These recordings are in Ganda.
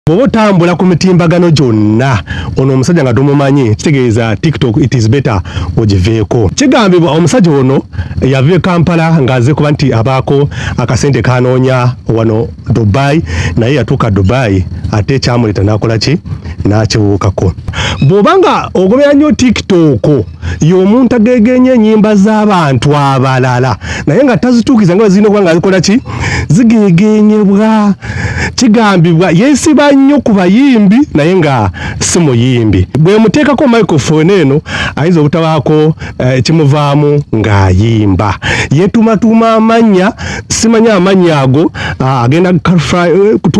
Bw'otambula ku mitimbagano gyonna ono omusajja nga tumumanyi kitegeeza TikTok it is better ogiveeko. Kigambibwa omusajja ono yava e Kampala ng'azze kuba nti abaako akasente kanoonya wano Dubai, naye yatuuka Dubai ate ekyamuleeta n'akola ki n'akibuukako. Bw'obanga ogobera nnyo TikTok y'omuntu ageegenya ennyimba z'abantu abalala naye nga tazituukiza nga zirina okuba nga zikola ki zigeegenyebwa. Kigambibwa yeesiba nnyo ku bayimbi naye nga si muyimbi. Bwe muteekako microphone eno ayinza obutabaako kimuvaamu ng'ayimba. Yeetumatuma amannya, simanya amannya ago agenda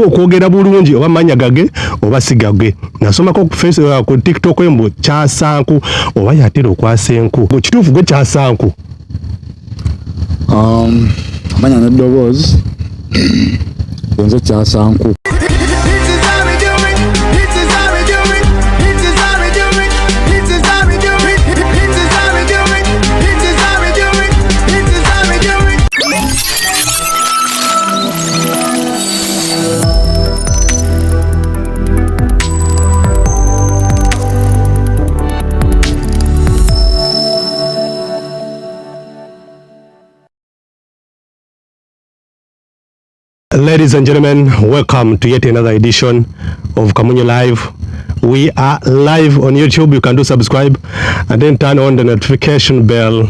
okwogera bulungi oba amannya gage oba si gage. Nasomako ku TikTok embu Kyasanku oba yatera okwasa enku. Kituufu gwe Kyasanku? Amanya n'eddoboozi nze Kyasanku. Ladies and gentlemen, welcome to yet another edition of Kamunyu Live. We are live on YouTube. You can do subscribe and then turn on the notification bell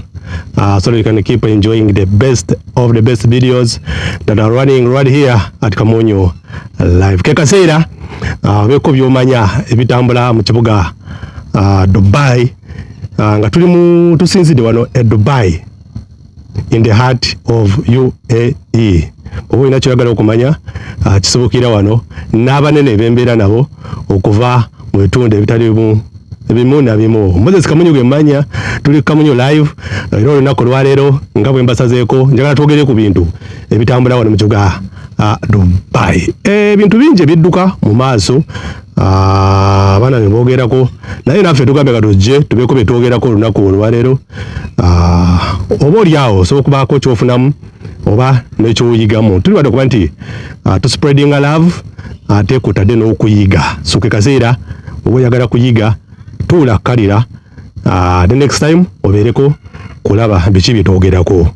so that you can keep enjoying the best of the best videos that are running right here at Kamunyu Live. Kekaseera beko byomanya ebitambula mu kibuga Dubai nga tusinzidde wano e Dubai in the heart of UAE. Obo ina kyagala okumanya kisobokera wano n'abanene bembeera nabo okuva mu bitundu ebitali bimu na bimu. Moses Kamunyu gwe mmanya, tuli Kamunyu Live era olunaku lwaleero nga bwe mbasazeeko njagala twogere ku bintu ebitambula wano mu kibuga Dubai. Ebintu bingi ebidduka mu maaso abaana ne boogerako naye naffe tugambe nga tujje tubeeko bye twogerako olunaku olwaleero. Oba oli awo osobola okubaako kyofunamu oba n'ekyoyigamu. Tuli wadde okuba nti tuspreading a love ate kutadde n'okuyiga. So ke kaseera oba oyagala kuyiga tuula kkalira the next time obeereko kulaba biki bye twogerako.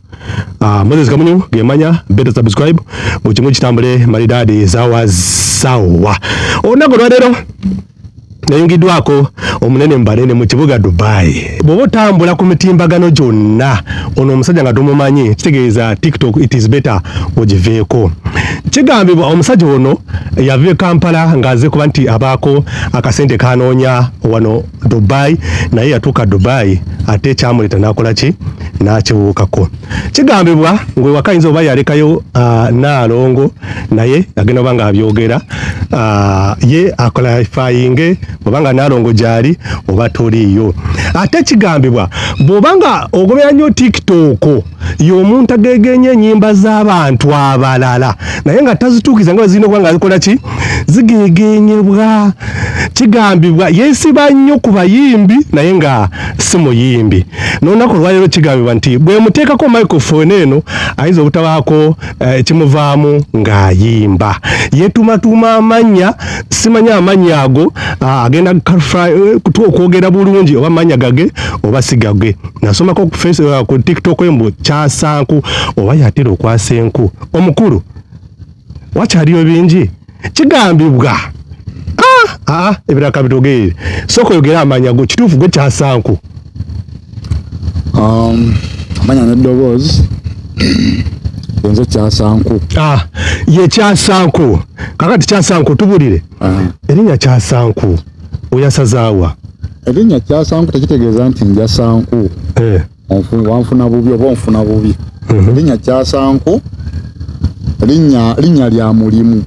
Moses Kamunyu gemanya, better subscribe mu kimu kitambule malidaadi sawa. Olunaku lwaleero nayungiddwako omunene mbanene mu kibuga Dubai. Bw'oba otambula ku mitimbagano gyonna ono omusajja nga tumumanyi kitegeeza TikTok it is better ogiveeko. Kigambibwa omusajja ono yava e Kampala ng'azze kuba nti abaako akasente kanoonya wano Dubai, naye yatuuka Dubai ate ekyamuleeta n'akola ki n'akibuukako. Kigambibwa ng'ewaka ayinza oba yalekayo Naalongo naye agenda oba ng'abyogera ye akalifayinge obanga Naalongo gyali oba toliiyo. Ate kigambibwa bw'obanga ogobera nnyo TikTok y'omuntu ageegenya ennyimba z'abantu abalala naye nga tazituukiza nga zirina okuba nga zikola ki zigeegenyebwa. Kigambibwa yeesiba nnyo ku bayimbi naye nga si muyimbi. N'olunaku lwaleero kigambibwa nti bwe muteekako microphone eno ayinza obutabaako kimuvaamu ng'ayimba. Yeetumatuma amannya, simanya amannya ago agenda okwogera bulungi oba amannya gage oba si gage. Nasomako ku TikTok embu Kyasanku oba yatera okwasa enku. Omukulu wakyaliyo bingi. Kigambibwa ebiraka bitogere soko yogera amanya go kituufu gwe Kyasanku? Amanya n'eddoboozi nze Kyasanku. Ye Kyasanku. Kakati Kyasanku tubulire erinnya Kyasanku oyasazaawa? Erinnya Kyasanku tekitegeeza nti nja Sanku wanfuna bubi oba onfuna bubi. Erinnya Kyasanku linnya lya mulimu.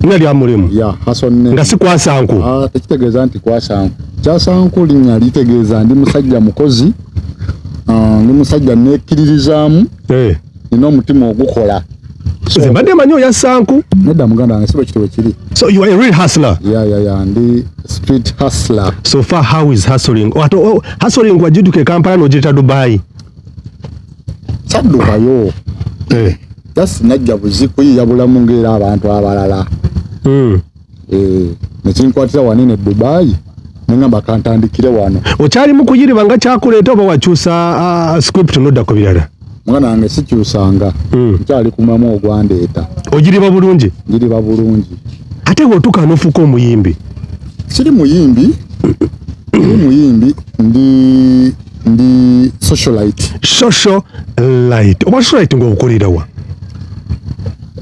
Linnya lya mulimu? Hasonne. Nga si Kwasanku? Tekitegeeza nti Kwasanku. Kyasanku linnya litegeeza ndi musajja mukozi, ndi musajja nekkiririzaamu, nina omutima ogukola. Mbadde manyi oya Sanku? Nedda muganda wange si bwe kitwe kiri. So you are a real hustler? Yeah, ndi street hustler. So far how is hustling? Hustling wajidduka e Kampala n'ogiyita Dubai? Saddukayo. Just najja buzi kuyiya bulamu ng'era abantu abalala. nekinkwatira wanene Dubai nengamba kantandikire wano. Okyali mukuyiribanga kyakuleeta oba wakyusa script nodda ku birala? Mwana wange sikyusanga. Nkyali kumamu ogwandeeta. Ogiriba bulungi? Ngiriba bulungi. Ate bw'otuuka n'ofuuka omuyimbi? Siri muyimbi. Ndi socialite. Socialite. Oba socialite ng'obukolera wa?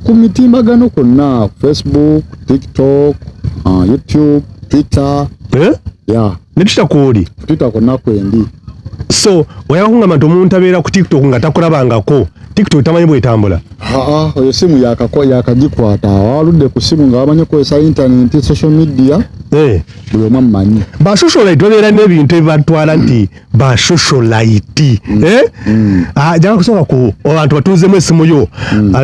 Ku mitimbagano kwonna, Facebook, TikTok, YouTube, Twitter. Yeah. Netita kwoli? Twitter kwonna kwendi. So, oyakungamba nti omuntu abeera ku TikTok nga takulabangako, TikTok tamanyi bwetambula? Oyo simu yakagikwata. Waludde ku simu nga wamanyi okozesa internet, social media. Buli omu amumanyi. Ba socialite babeera n'ebintu ebibatwala nti ba socialite. Janga kusooka ku abantu batuuzemu esimu yo.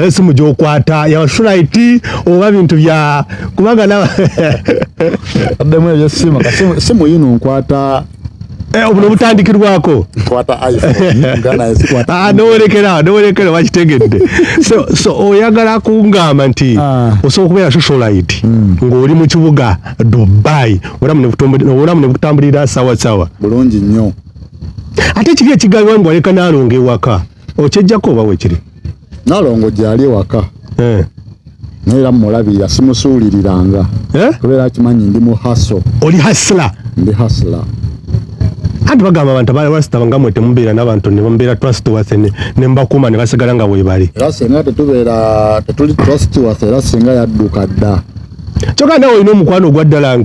Esimu gy'okwata ya socialite oba bintu bya kubagana. Addemu ebyo simu yino nkwata. Obuno butandikirwako kwata iPhone ngana esikwata nowerekera wakitegedde. So oyagala kungamba nti osobola okubeera socialite ng'oli mu kibuga Dubai obulamu ne butambulira sawa bulungi nnyo. Ate kiri ekigambibwa nti waleka Naalongo ewaka okyejjako oba weekiri? Naalongo gyali ewaka naera mumulabirira simusuuliriranga kubeera akimanyi ndi mu haso. Oli hasla? Ndi hasla. Ati bagamba abantu abalasta bangamwe temubeera n'abantu ne bamubeera trustworthy ne mbakuuma ne basigala nga bwe bali. Era singa tetuli trustworthy era singa yadduka dda. Kyokka nawe olina omukwano ogwa ddala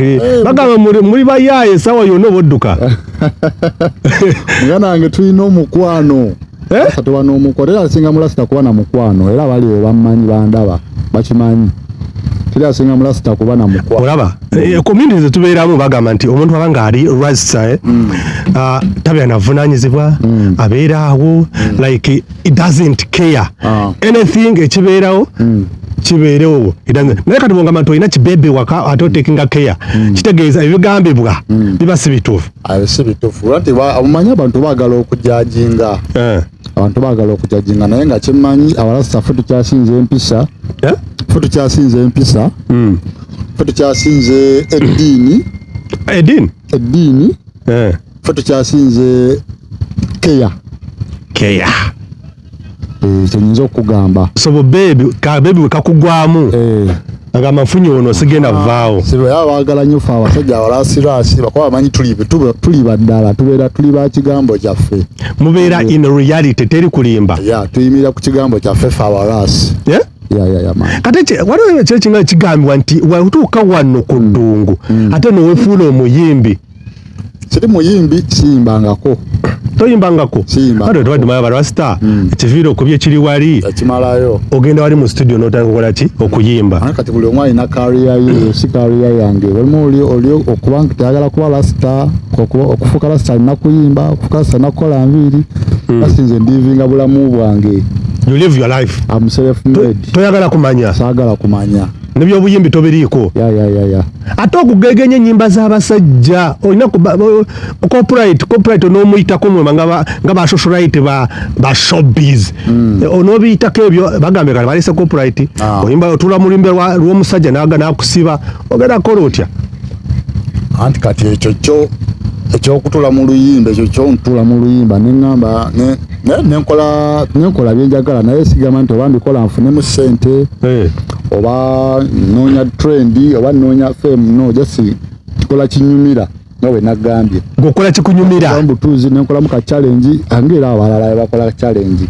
bagamba muli bayaaye essaawa yonna oba odduka. Nga nange tulina omukwano. Tuba n'omukwano era singa mulasita kuba na mukwano era bali we bammanyi bandaba bakimanyi. Singa mulasita kuba na mukwano. Olaba community zetubeeramu bagamba nti omuntu abanga ali rasta tabeera navunaanyizibwa abeera awo like it doesn't care anything ekibeerawo kibeerewo. Naye kati bwongamba nti olina kibebe waka ate otekinga care kitegeeza ebigambibwa biba si bituufu. Si bituufu ati omanyi abantu baagala okujajinga. Abantu baagala okujajinga naye nga kyemmanyi abalasta ffe tukyasinze empisa. Ffe tukyasinze empisa. Ffe tukyasinze eddiini. Eddiini. Ffe tukyasinze keya. Kyenyinza okugamba. So kabebi we kakugwamu agamba nfunye ono sigenda vaawo. Sibe baagala nnyo ffe abasajja abalasiraasi bakuba bamanyi tuli baddala tubeera tuli ba kigambo kyaffe. Mubeera in reality teri kulimba. Tuyimirira ku kigambo kyaffe ffe abalaasi. Kati waliwo ekyekinga kigambibwa nti watuuka wano ku ddungu ate nowefuula omuyimbi. Siri muyimbi siyimbangako. Toyimbangako? Ate tubadde abalasta ekiviira okubya ekiri wali ekimalayo ogenda wali mu studio n'otandika kukola ki okuyimba. Kati buli omu alina kariya ye si kariya yange. Olimu oli okuba nti tayagala kuba lasita okufuuka lasita alina kuyimba okufuuka lasita alina kukola nviiri. Kasi nze ndivinga bulamu bwange. You live your life. I'm self-made. Toyagala kumanya? Saagala kumanya. Nebyobuyimbi tobiriiko? Ate okugegenya ennyimba z'abasajja olina corporate onoomuyitako mwema nga ba socialite ba showbiz onoobiyitako ebyo bagambe kale balese corporate oyimba otula mu lumbe lw'omusajja n'akusiba ogenda kukola otya? Anti kati ekyo ekyokutula mu luyimba ekyo kyontula mu luyimba neŋŋamba nenkola byenjagala naye sigamba nti oba mbikola nfunemu ssente oba noonya trendi oba noonya fame no just kikola kinyumira nga bwe nagambye. Ng'okola kikunyumira? Butuuzi nenkolamu ka challenge angeera abalala bakola challenge.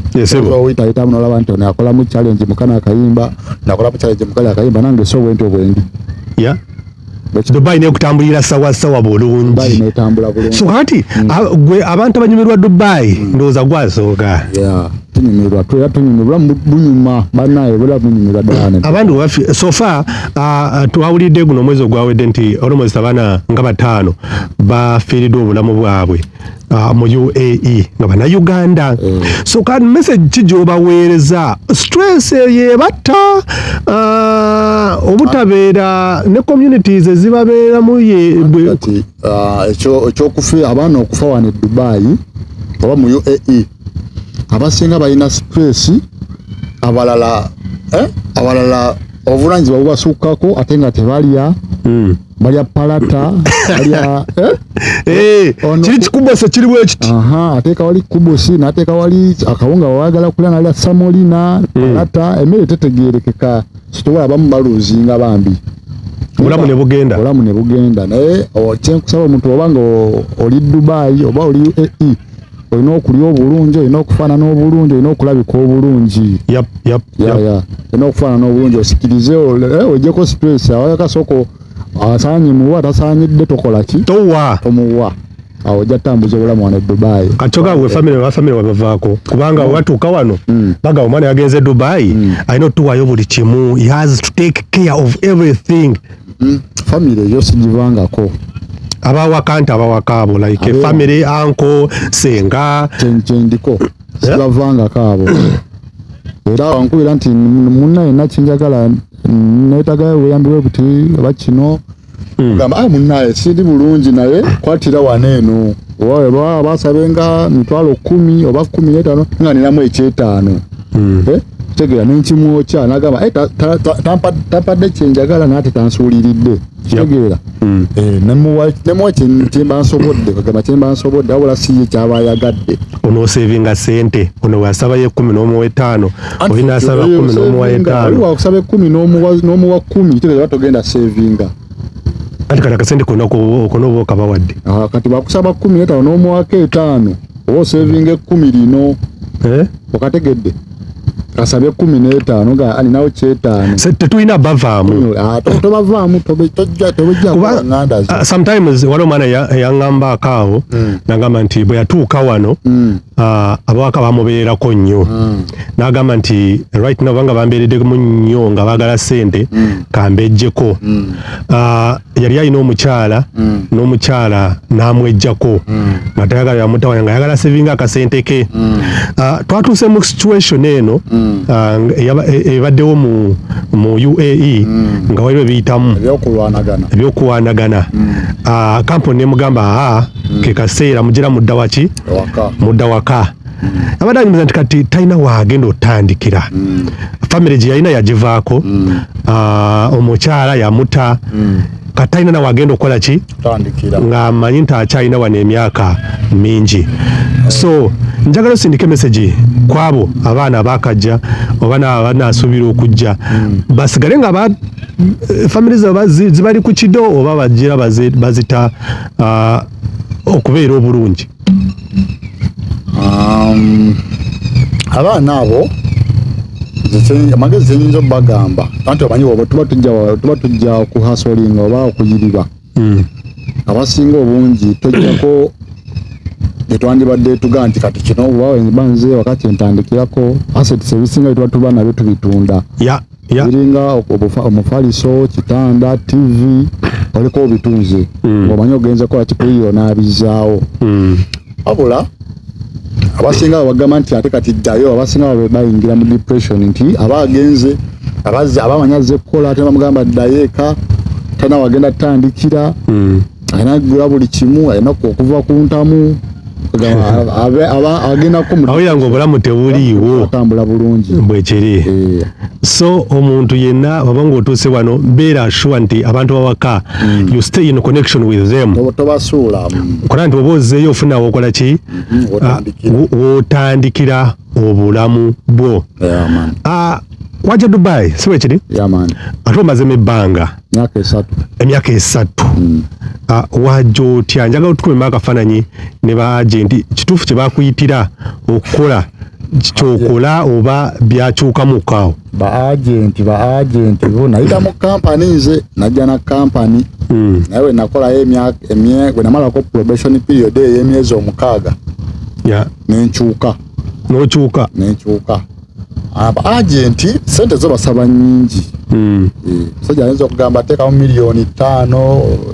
Oyitayitamu n'olaba nti ono akolamu challenge mukana akayimba nakolamu challenge mukali akayimba nange so bwenti obwendi. Dubai ne kutambulira sawa bulungi. Dubai ne tambula bulungi. So kati gwe abantu abanyumirwa Dubai ndowooza gwasooka. Tunyumirwa bunyuma banaye bula bunyumirwa ddala. Abantu baffe so far twawulidde guno omwezi ogwawedde nti almost abaana nga 5 bafiiriddwa obulamu bwabwe mu UAE nga bannayuganda. So kati message ki gy'obaweereza? Stress yebatta obutabeera ne communities ezibabeeramu ekyokufa abaana okufa wano e Dubai oba mu UAE abasinga balina stress abalala obulangizi bwasukkako ate nga tebalya balya palata balya kiri kikubosi kiri bwekiti ateeka wali kubosi n'ateeka wali akawunga wawagala kulya nalya samolina palata emmere tetegeerekeka sitobola abamu baluuzinga bambi obulamu ne bugenda naye kyenkusaba omuntu oba nga oli Dubai oba oli UAE olina okulya obulungi olina okufaanana obulungi olina okulabika obulungi olina okufaanana obulungi osikirize ojjeko stress awakasoko asaanye muwa tasaanyidde tokola ki tomuwa awo ojja tambuza obulamu wano Dubai katoka we family wabavaako kubanga watuuka wano baga omwana yagenze Dubai alina otuwaayo buli kimu he has to take care of everything family eyo sigivangako abawakaabo like family uncle senga chendiko sibavangako abo era wankubira nti munna yenna kyenjagala neetaga weyambiwe buti bakino gamba munnaye sindi bulungi naye kwatira waneeno oba basabenga 10,000 oba 15 nga ninamu ekyetaano tegera n'ekimwokya nagamba tampadde kyenjagala naate tansuuliridde kitegeera nemuwa kyemba nsobodde kagamba kyemba nsobodde wabula siye kyaba ayagadde onoosevinga sente ono wasabayo 10,5 olina asaba 10,5 wakusaba 10 n'omuwa 10 kitegeeza batogenda sevinga kati kati akasente konoba okabawadde kati bakusaba 15 n'omuwako 5 oba osevinga 10 lino okategedde kasabye 15 nga alinawo kyetaano tetulina bavaamu tobavaamu tojja nganda sometimes waliwo omwana yaŋŋambaako awo nagamba nti bwe yatuuka wano abawaka bamubeerako nnyo n'agamba nti right now banga bambeereddemu nnyo nga baagala ssente kambejjeko yali alina n'omukyala n'amwejjako nga tayagala yamutawanya nga yagala sevinga akasente ke twatuuse mu situation eno ebaddewo mu UAE nga waliwo biyitamu ebyokulwanagana kampuni nemugamba ke kaseera mugira mudda waki mudda waka abadde anyumiza nti kati talina waagenda otandikira famire gye yalina yagivaako omukyala yamuta kati talina nawe agenda okukola ki nga amanyi nti akyalina wano emyaka mingi so njagala osindika emesegi kwabo abaana abakajja oba naasuubira okujja basigale nga famire zaabwe zibali ku kido oba bagira bazita okubeera obulungi abaana abo amagezi zenyinza okubagamba anti omanyi tuba tujja kuhasolinga oba okuyiriba abasinga obungi tojjako etwandibadde tugaa nti kati kino banze wakati entandikirako assets ebisinga tuba nabyo tubitunda biringa omufaliso kitanda TV oliko obitunze ng'omanyi ogenze kola kikuliyo n'abizaawo wabula abasinga bagamba nti ate kati ddayo abasinga bayingira mu depression nti abagenze abamanya azze kukola ate bamugamba ddayo eka tana wagenda tandikira alina gula buli kimu alina okuva ku ntamu awulira ng'obulamu tebuliiwo atambula bulungi bwekiri so omuntu yenna oba ng'otuuse wano beera sure nti abantu bawaka you stay in connection with them tobasuula kola nti oba ozzeeyo ofuna wokola ki wotandikira obulamu bwo wajja Dubai si bwe kiri ate omazemu ebbanga emyaka 3 wajja otya njagala otukumemu akafaananyi ne baagenti kituufu kye bakuyitira okukola kyokola oba byakyukamuko awo baagenti bo nayita mu kampani nze najja na kampani naye we nakolayo bwe namalako probation period ey'emyezi 6 nenkyuka agenti sente zo basaba nyingi sajja ayinza okugamba ateekamu $5,000,000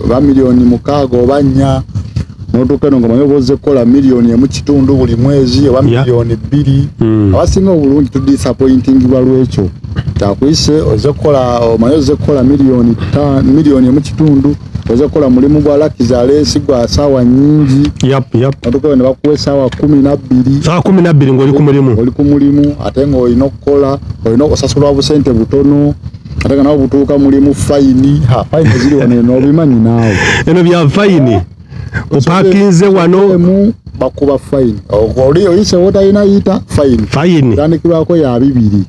oba $6,000,000 oba 4 n'otuuka eno ng'omanyi oba ozze kukola $1,500,000 buli mwezi oba $2,000,000 abasinga obulungi tudisappointingibwa lwekyo kyakuyise omanyi ozze kukola $1,500,000 ozze kukola mulimu gwa Luxury gwa ssaawa nyingi n'otuuka ne bakuwa essaawa 12 ng'oli ku mulimu ate ng'olina okukola olina okusasulwa busente butono ate kana obutuuka mulimu fine fine ziri wano n'obimanyi naawe eno bya fine opakinze wano bakuba fine oli oyise wotalina yita fine tandikirwako ya 2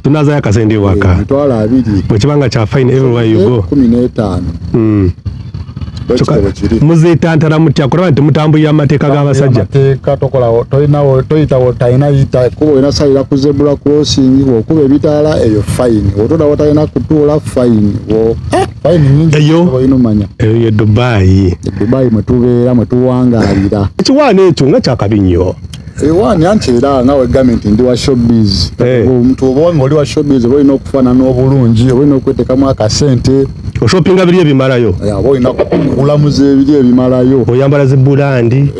tunaza yakasende waka mitwala 2 mu kibanga kya fine everywhere you go 15 muzitantara mutya kuraba nti mutambulira amateeka g'abasajja amateeka tokola toyita wotalina yita kuba olina sayira ku zebra crossing okuba ebitaala eyo fine otoda wotalina kutuula fine fine nyingi oyinumanya eyo ye Dubai mwetubeera mwetuwangaalira ekiwaana ekyo nga kyakabi nnyo ewaani anti era nga we gavumenti ndi wa showbiz omuntu oba nga oli wa showbiz oba olina okufaanana obulungi oba olina okweteekamu akasente oshopinga biri ebimalayo oba olina kugulamuza ebiri ebimalayo oyambala zibulandi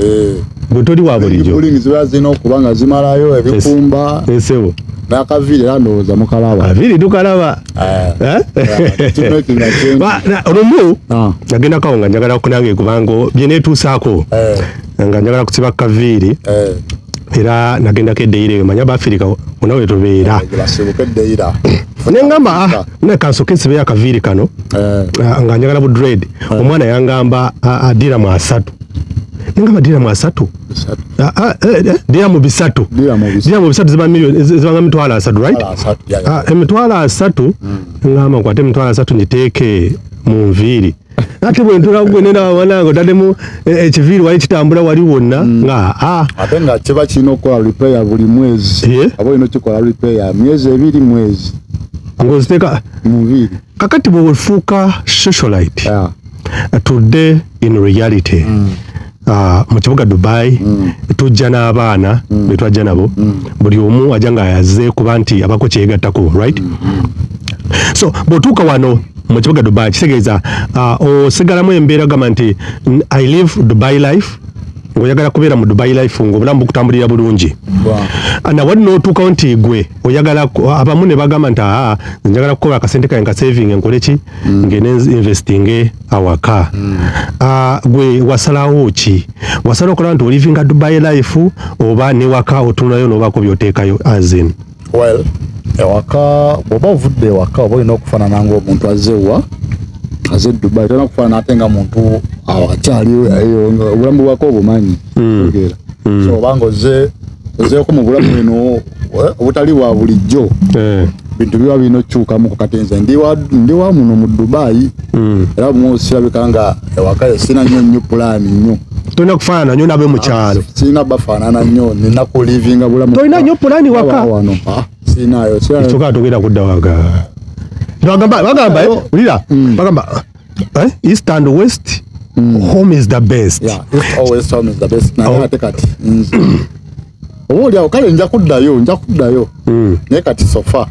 gwe toli wa bulijjo bulingi ziba zirina okuba nga zimalayo ebikumba esebo n'akaviiri era ndowooza mukalaba aviiri tukalaba olumu nagenda kawo nga njagala kunange kubanga byeneetuusaako nga njagala kusiba kaviiri era nagendako eddeira manya bafirika wona we tubeera nengamba nekansoke nsibe akaviiri kano nga njagala bu dread omwana yangamba diramu 3 nengamba diramu 3 diramu 3 ziba milioni zibanga mitwalo 3 right emitwalo 3 ngamba nkwate emitwalo 3 njiteeke mu nviiri ate bwe ntula kugenda wanango tademu ekiviiri wali kitambula wali wonna nga ate nga kiba kirina okukola repair buli mwezi aba olina okikola repair myezi 2 mwezi ng'oziteeka mu nviiri kakati bwefuuka socialite today in reality mu kibuga Dubai tujja n'abaana betwajja nabo buli omu ajja nga yaze kuba nti abako kyegattako right so bw'otuuka wano mu kibuga Dubai kitegeeza osigalamu embeera gamba nti I live Dubai life ng'oyagala kubeera mu Dubai life ng'obulamu bukutambulira bulungi na wali n'otuukawo nti gwe oyagala abamu ne bagamba nti njagala kukola akasente kange ka saving enkole ki ngene investing awaka gwe wasalawo ki wasalawo okola nti olivinga Dubai life oba ne waka otunayo n'obaako by'oteekayo azin well ewaka bw'oba ovudde ewaka oba olina okufaanana ng'omuntu azzeewa aze Dubai tolina kufaanana ate nga muntu akyali obulamu bwako obumanyi so obanga ozeeko mu bulamu eno obutali bwa bulijjo bintu biba birina okukyukamu kati nze ndi wa muno mu Dubai era musirabika nga ewaka sina nnyo pulaani nnyo tolina kufaanana nnyo nabe mu kyalo sirina bafaanana nnyo nina kulivinga bulamu tolina nnyo pulaani waka wano sinayo ekyoka tugenda kudda waka bagamba ulira bagamba east and west home is the best always home is the best naye ate kati oba oliawo kale nja kuddayo naye kati sofa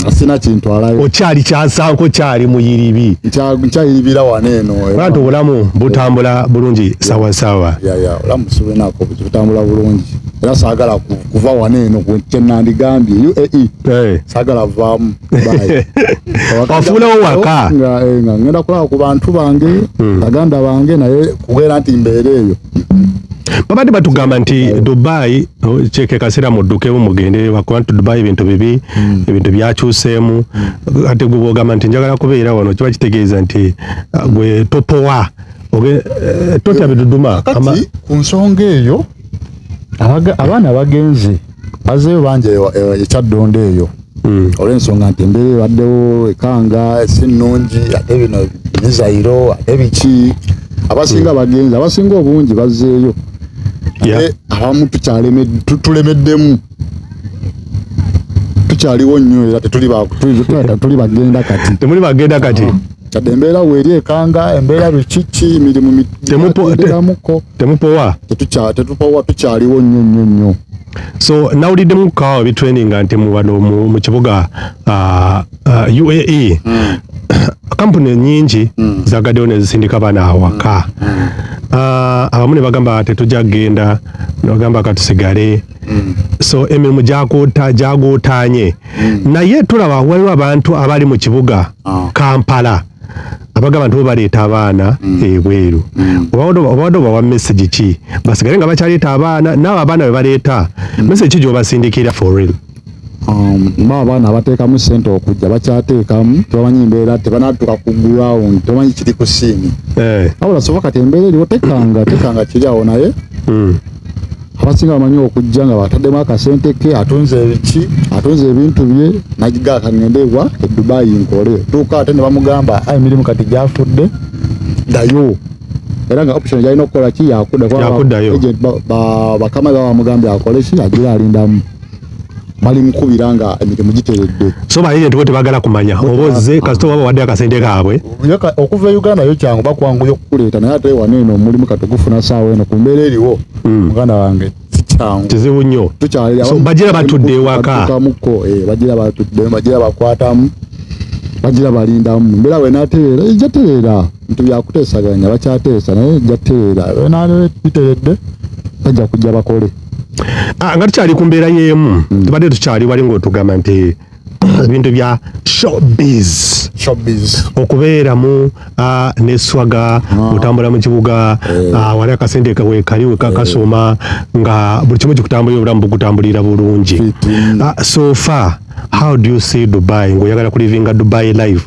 asina kintwalayo okyali kyansanko kyali muyiribi nkyayiribira wano eno bantu obulamu butambula bulungi sawasawa olamu sibulinako butambula bulungi era saagala kuva wano eno kyenandigambye UAE saagala vaamu wafuulawo waka nga ngenda kulaba ku bantu bange baganda bange naye kugenda nti mbeera eyo babadde batugamba nti Dubai kyeke kaseera muddukemu mugende wakuba nti Dubai ebintu bibi ebintu byakyuseemu ate gwe bwogamba nti njagala kubeera wano kiba kitegeeza nti gwe topowa totya biduduma kati ku ensonga eyo abaana bagenze bazeeyo bangi ekyaddonda eyo olw'ensonga nti embeera ebaddewo ekanga si nnungi ate bino mizairo ate biki abasinga bagenze abasinga obungi bazzeeyo abamu tulemeddemu tukyaliwo nnyo era tetuli bagenda kati temuli bagenda kati kati embeera weeri ekanga embeera bikiki emirimu temupowa tukyaliwo nnyo so nawuliddemu kukaawa bitreninga nti wano mu kibuga UAE kampuni nyingi zagaddewo nezisindika baana awaka abamu ne bagamba tetujja kgenda nebagamba katusigale so emirimu jagootanye naye tulaba waliwo abantu abali mu kibuga Kampala abagamba nti baleeta abaana ebweru obadde obawa message ki basigale nga bakyaleeta abaana naawe abaana bwe baleeta message ki gy'obasindikira for real abaana abateekamu ssente okujja bakyateekamu tebamanyi mbeera tebanatuuka ku ground tebamanyi kiri ku siini wabula soba kati embeera eriwo tekanga kiri awo naye abasinga bamanyi okujja nga bataddemu akasente ke atunze ebintu bye nagigaa kaŋŋendeebwa e Dubai nkole tuuka ate ne bamugamba emirimu kati gyafudde ddayo era nga option gyalina okukola ki yakuddayo bakama bamugambye akole ki agira alindamu bali mukubira nga emirimu giteredde so baagenti bo tebagala kumanya obozze kasita baba wadde akasente kaabwe okuva e Uganda yo kyangu bakwanguya okukuleeta naye ate wano eno omulimu kati ogufuna saawa eno ku mbeera eriwo muganda wange sikyangu kizibu nnyo so bagira batudde ewaka bagira bakwatamu bagira balindamu mbeera wenatereera ejja tereera bintu byakuteesaganya bakyateesa naye ejja tereera naale biteredde bajja kujja bakole nga tukyali ku mbeera y'emu tubadde tukyali wali ng'otugamba nti ebintu bya showbiz okubeeramu neswaga otambula mu kibuga wali akasente kali wekakasoma nga buli kimu kikutambulira obulamu bugutambulira bulungi so far how do you see Dubai ng'oyagala kulivinga Dubai life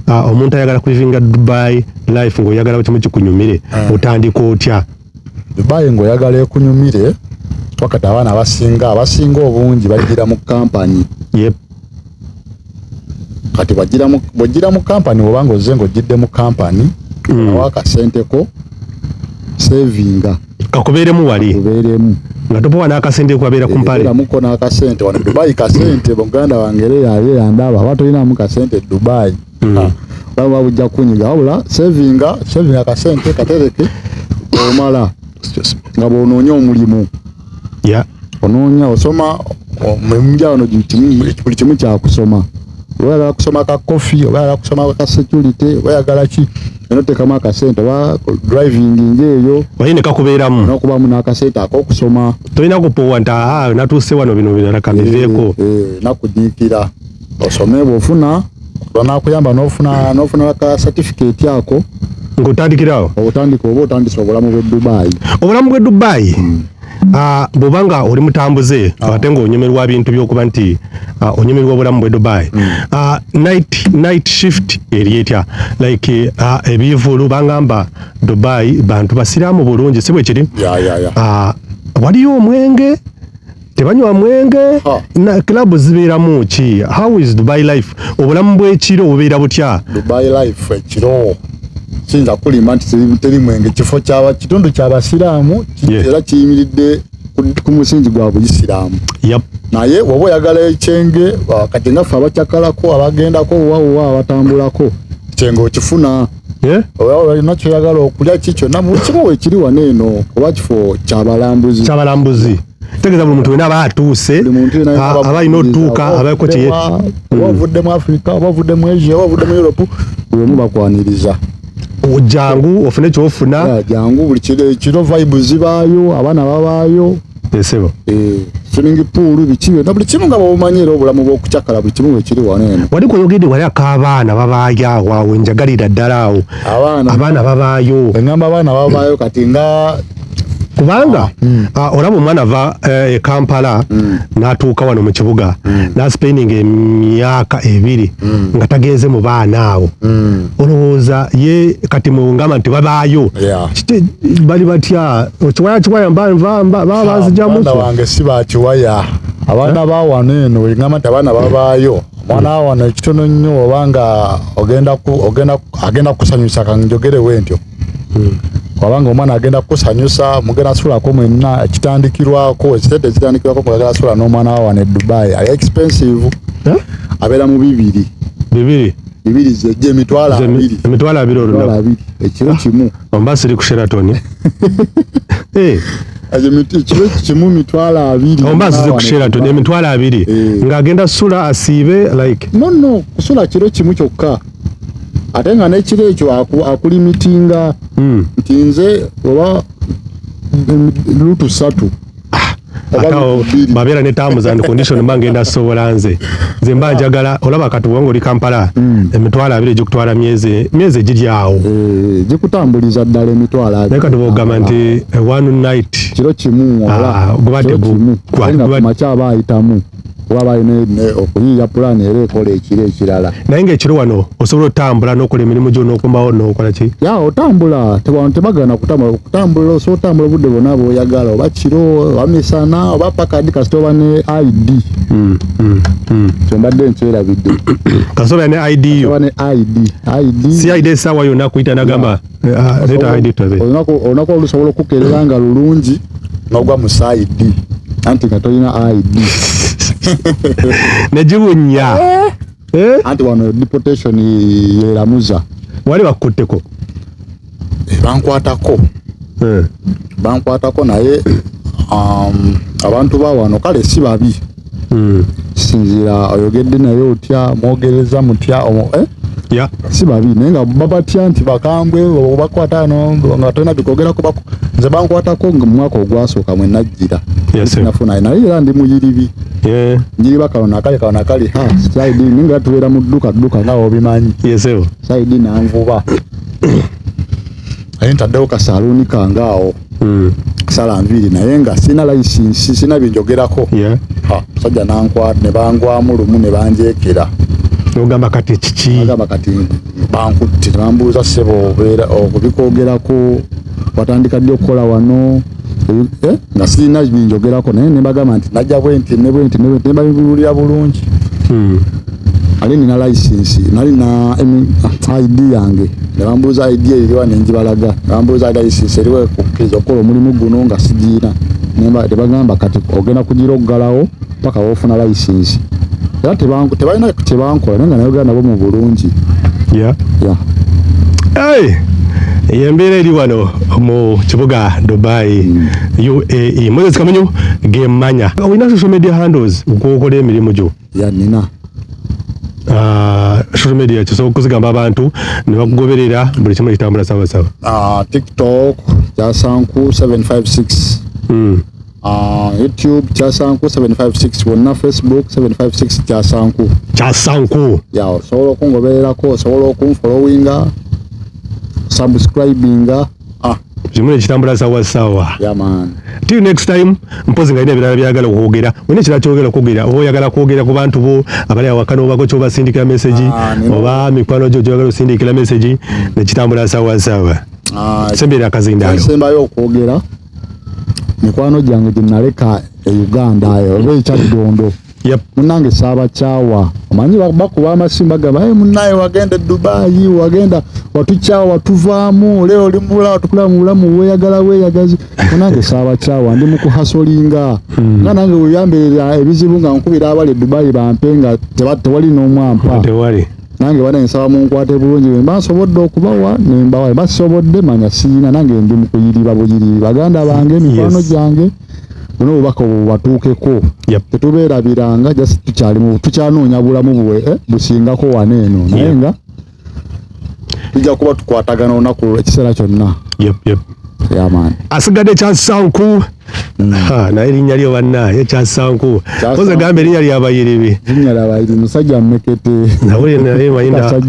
omuntu ayagala kulivinga Dubai life ng'oyagala kimu kikunyumire otandika otya Dubai ng'oyagala ekunyumire wakati abaana abasinga obungi bagira mu kampani kati bw'ogira mu kampani obanga ozze ng'ogidde mu kampani awa akasenteko savinga kakubeeremu wali nga topowa n'akasente kubabeera ku mpale muko n'akasente wano Dubai kasente muganda wange yali yandaba aba tolinamu kasente Dubai baba bujja kunyiga wabula savinga akasente katereke omala nga bw'onoonya omulimu onoonya osoma mumja wano buli kimu kyakusoma oyagala kusoma ka kofi oyagala kusoma ka security oyagala ki enotekamu akasente oba driving ngeeyo wayine kakubeeramu nokubamu n'akasente ak'okusoma tolina kupowa nti natuuse wano bino nakabiveeko nakudiikira osome bw'ofuna nakuyamba n'ofuna ka certificate ako ng'otandikirawo otandise obulamu bw'e Dubai bw'obanga oli mutambuze ate ng'onyumirwa bintu by'okuba nti onyumirwa obulamu bw'e Dubai night shift eri etya like ebiivulu bangamba Dubai bantu basiraamu bulungi si bwe kiri waliyo omwenge tebanywa mwenge na club zibeeramu ki how is Dubai life obulamu bw'ekiro bubeera butya Dubai life ekiro kiyinza kulima nti teri mwenge kifo kitundu ky'abasiraamu era kiyimiridde ku musingi gwa buyisiraamu naye woba oyagala ekyenge kati nga ffe abakyakalako abagendako owawa abatambulako ekyenge okifuna olina kyoyagala okulya ki kyonna buli kimu weekiri wano eno oba kifo kyabalambuzi tegeeza buli muntu wena aba atuuse aba alina otuuka abaeko kye oba ovudde mu Africa oba ovudde mu Asia oba ovudde mu Europe buli omu bakwaniriza jangu ofune kyofuna jangu buli kiro vibe zibaayo abaana babaayo esebo swimming pool bikiwe na buli kimu nga bw'omanyira obulamu bw'okucakala buli kimu weekiri wano eno wali kuyogedde wali ak'abaana babaayo awo njagalira ddala awo abaana babaayo engamba abaana babaayo kati nga kubanga olaba omwana ava e Kampala n'atuuka wano mu kibuga n'aspending emyaka 2 nga tagenze mu baana abo olowooza ye kati mungamba nti babaayo bali batya kiwaya baba bazijamu abaana wange si bakiwaya abaana ba wano eno engamba nti abaana babaayo omwana wa wano ekitono nnyo obanga agenda kusanyusa kanjogere wentyo wabanga omwana agenda kusanyusa mugenda sulako mwenna ekitandikirwako ekitete ekitandikirwako kwagala sula n'omwana wa wano e Dubai ali expensive abeera mu bibiri zejje emitwalo 2 olunaku ekiro kimu omba siri ku Sheraton ekiro kimu mitwalo 2 omba siri ku Sheraton emitwalo 2 ng'agenda sula asiibe like no kusula kiro kimu kyokka ate nga n'ekiro ekyo akulimitinga nti nze oba lutu 3 babeera ne terms and condition mba ngenda sobola nze mba njagala olaba kati bwongo oli Kampala emitwalo 2 gikutwala myezi egiri awo gikutambuliza ddala emitwalo 2 naye kati bwogamba nti one night kiro kimu gubadde gwa makyaba ayitamu waba ine okuyiya plan era ekola ekirala naye ng'ekiro wano osobola otambula n'okola emirimu gyo n'okomawo n'okola ki ya otambula tebagana kutambula osobola otambula obudde bwonna bw'oyagala oba kiro oba misana oba pakadi kasita oba ne ID kyembadde nkyerabidde kasoba ne ID yo oba ne ID si ID essaawa yonna kuyita nagamba leeta ID tobe olunaku olusobola okukerera nga lulungi n'ogwa mu side anti nga tolina ID negibunya anti wano deportation yeramuza wali bakutteko bankwatako naye abantu ba wano kale si babi sinzira oyogedde naye otya mwogereza mutya si babi naye nga babatya nti bakambwe bakwata nga tolina bikogerako nze bankwatako mu mwaka ogwasooka mwe najjira nafuna naye era ndi muyiribi njiriba kalona kali saidi ninga tubeera mu dduka nga obimanyi saidi nanvuba aye ntaddewo kasaluuni kangaawo sala nviri naye nga sina license sina binjogerako sajja nankwata ne bangwamu lumu ne banjeekera ogamba kati kiki agamba kati bankutte bambuuza ssebo obeera okubikogerako watandika ddi okukola wano nga sirina binjogerako naye ne bagamba nti najja bwenti ne babibuulira bulungi ali nina license nali na ID yange ne bambuuza ID eriwa ne njibalaga bambuuza license eriwa okukkiriza okukola omulimu guno nga sigiina ne bagamba kati ogenda kugiroggalawo paka woofuna license era tebalina kyebankola naye nga nayogera nabo mu bulungi embeera eri wano mu kibuga Dubai UAE. Moses Kamunyu gemmanya olina social media handles okwokola emirimu gyo nina social media kisobola okuzigamba abantu ne bakugoberera buli kimu kitambula sawasawa TikTok Kyasanku 756 YouTube Kyasanku 756 wonna Facebook 756 Kyasanku osobola okungobererako osobola okunfollowinga subscribinga kimune kitambula sawa man till next time mpozi nga ine ebirala byagala okwogera wena ekirala kyogera okwogera oba oyagala kwogera ku bantu bo abali awakana obako kyobasindikira message oba mikwano gyo gyogala osindikira message nekitambula sawa sembera akazindaalo sembayo okwogera mikwano gyange gye naleka e Uganda oba ekyaddondo munange saabakyawa omanyi bakuba amasimu bagamba munnaye wagenda Dubai wagenda watukyawa watuvaamu leo oli mubula watukula mu bulamu weeyagazi munange saabakyawa ndi mu kuhasolinga nga nange weyambeera ebizibu nga nkubira abali Dubai bampenga tewali n'omwampa nange bana nsaba munkwate bulungi mba nsobodde okubawa nembawa basobodde manya siina nange ndi mu kuyiriba buyiribi baganda bange mikwano gyange buno obubaka bwatuukeko tetubeera biranga just tukyanoonya bulamu busingako waneeno naye nga tujja kuba tukwatagana olunaku ekiseera kyonna asigadde Kyasanku naye erinnya lyo bannaye Kyasanku koza gambe erinnya lyabayiribi musajja mmekete naye mayinda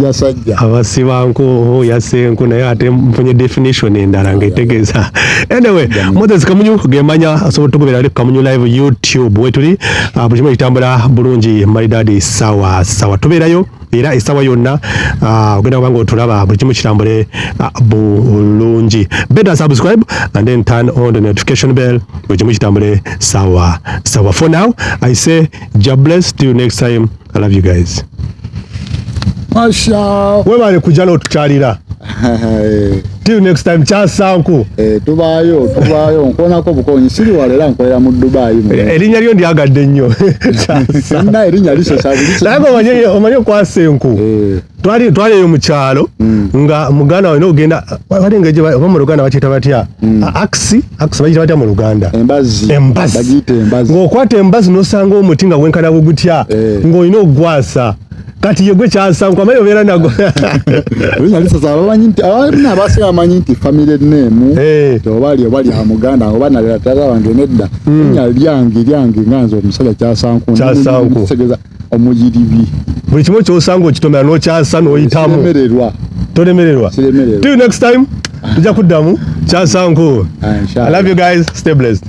abasibanku yasenku naye ate mpunye definition endala ngaetegeeza anyway Moses Kamunyu gemanya asobola tugobera ali Kamunyu live YouTube wetuli buli kimu kitambula bulungi maridadi sawa tubeerayo era esawa yonna ogenda kubanga otulaba buli kimu kitambule bulungi better subscribe and then turn on the notification bell buli kimu kitambule sawa for now I say God bless till next time. I love you guys. Masha webale kujja n'otukyalira till next time. Kyasanku tubaayo nkonako bukonyi siri walera nkolera mu Dubai erinnya lyo ndyagadde nnyo sanna erinnya naye omanye kwasenku twaliyo mu kyalo nga muganda we n'ogenda walinga oba mu Luganda bakiyita batya aksi bakiyita batya mu Luganda embazi ng'okwata embazi n'osanga omuti nga gwenkana bwe gutya ng'olina ogwasa kati yegwe Kyasanku amayo beera nago abamanyi nti family name tobali amuganda oba nalera tata wange nedda nya lyange nganzo omusajja Kyasanku segeza omuyiribi buli kimu kyosanga okitomera n'okyasa n'oyitamu tolemererwa till next time nja kuddamu Kyasanku. I love you guys, stay blessed.